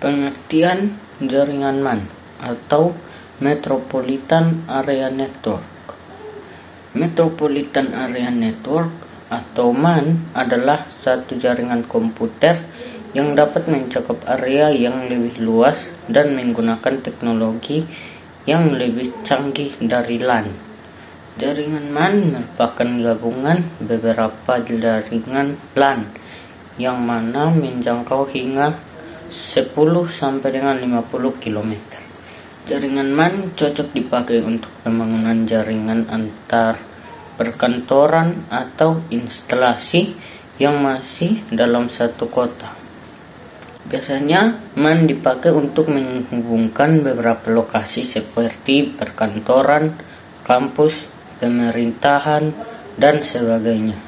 Pengertian jaringan MAN atau Metropolitan Area Network. Metropolitan Area Network atau MAN adalah satu jaringan komputer yang dapat mencakup area yang lebih luas dan menggunakan teknologi yang lebih canggih dari LAN. Jaringan MAN merupakan gabungan beberapa jaringan LAN yang mana menjangkau hingga 10 sampai dengan 50 km. Jaringan MAN cocok dipakai untuk pembangunan jaringan antar perkantoran atau instalasi yang masih dalam satu kota. Biasanya MAN dipakai untuk menghubungkan beberapa lokasi seperti perkantoran, kampus, pemerintahan, dan sebagainya.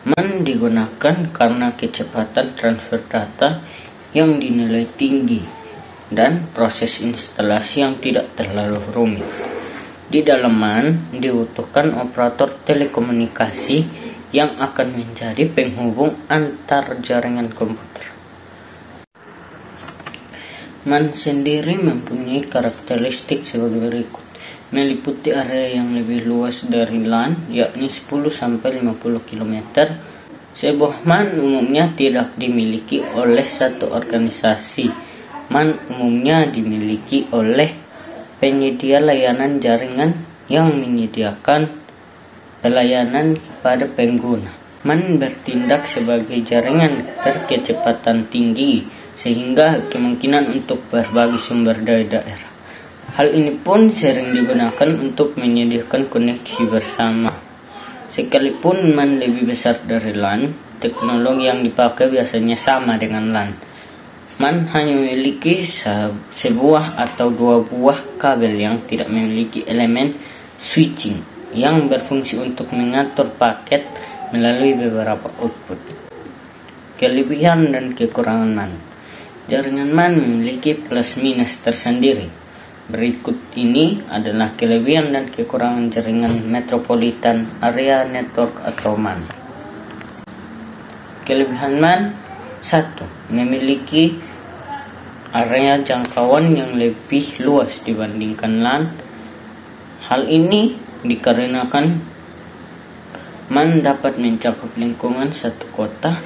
MAN digunakan karena kecepatan transfer data yang dinilai tinggi dan proses instalasi yang tidak terlalu rumit. Di dalam MAN dibutuhkan operator telekomunikasi yang akan menjadi penghubung antar jaringan komputer. MAN sendiri mempunyai karakteristik sebagai berikut. Meliputi area yang lebih luas dari LAN, yakni 10 sampai 50 km. Sebuah MAN umumnya tidak dimiliki oleh satu organisasi. MAN umumnya dimiliki oleh penyedia layanan jaringan yang menyediakan pelayanan kepada pengguna. MAN bertindak sebagai jaringan berkecepatan tinggi sehingga kemungkinan untuk berbagi sumber dari daerah. Hal ini pun sering digunakan untuk menyediakan koneksi bersama. Sekalipun MAN lebih besar dari LAN, teknologi yang dipakai biasanya sama dengan LAN. MAN hanya memiliki sebuah atau dua buah kabel yang tidak memiliki elemen switching yang berfungsi untuk mengatur paket melalui beberapa output. Kelebihan dan kekurangan MAN. Jaringan MAN memiliki plus minus tersendiri. Berikut ini adalah kelebihan dan kekurangan jaringan Metropolitan Area Network atau MAN. Kelebihan MAN: 1. Memiliki area jangkauan yang lebih luas dibandingkan LAN. Hal ini dikarenakan MAN dapat mencakup lingkungan satu kota.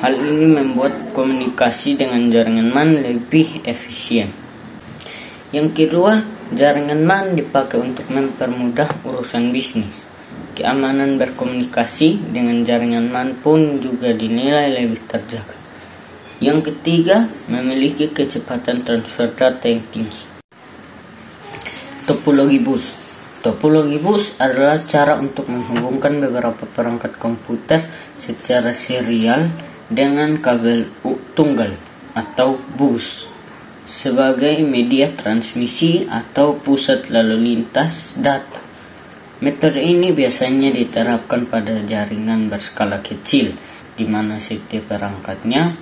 Hal ini membuat komunikasi dengan jaringan MAN lebih efisien. Yang kedua, jaringan MAN dipakai untuk mempermudah urusan bisnis. Keamanan berkomunikasi dengan jaringan MAN pun juga dinilai lebih terjaga. Yang ketiga, memiliki kecepatan transfer data yang tinggi. Topologi bus. Topologi bus adalah cara untuk menghubungkan beberapa perangkat komputer secara serial dengan kabel tunggal atau bus sebagai media transmisi atau pusat lalu lintas data. Metode ini biasanya diterapkan pada jaringan berskala kecil, di mana setiap perangkatnya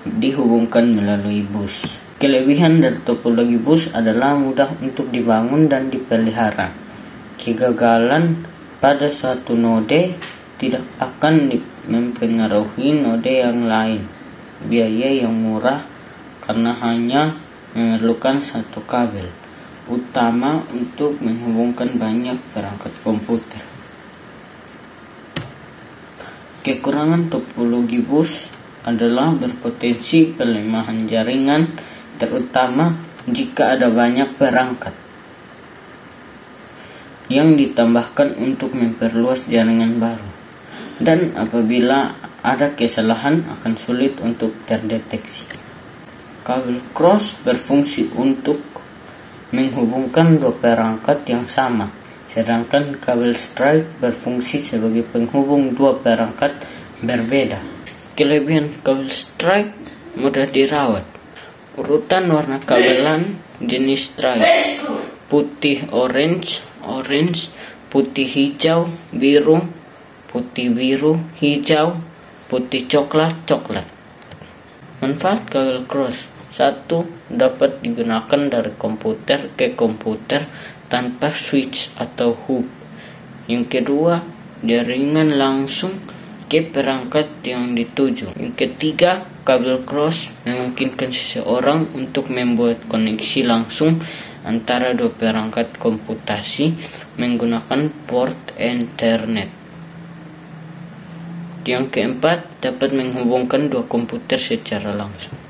dihubungkan melalui bus. Kelebihan dari topologi bus adalah mudah untuk dibangun dan dipelihara. Kegagalan pada suatu node tidak akan mempengaruhi node yang lain. Biaya yang murah karena hanya memerlukan satu kabel utama untuk menghubungkan banyak perangkat komputer. Kekurangan topologi bus adalah berpotensi pelemahan jaringan, terutama jika ada banyak perangkat yang ditambahkan untuk memperluas jaringan baru, dan apabila ada kesalahan akan sulit untuk terdeteksi. Kabel cross berfungsi untuk menghubungkan dua perangkat yang sama, sedangkan kabel strike berfungsi sebagai penghubung dua perangkat berbeda. Kelebihan kabel strike: mudah dirawat. Urutan warna kabelan jenis strike: putih orange, putih hijau, biru, putih biru, hijau, putih coklat. Manfaat kabel cross: 1. Dapat digunakan dari komputer ke komputer tanpa switch atau hub. Yang kedua, jaringan langsung ke perangkat yang dituju. Yang ketiga, kabel cross memungkinkan seseorang untuk membuat koneksi langsung antara dua perangkat komputasi menggunakan port Ethernet. Yang keempat, dapat menghubungkan dua komputer secara langsung.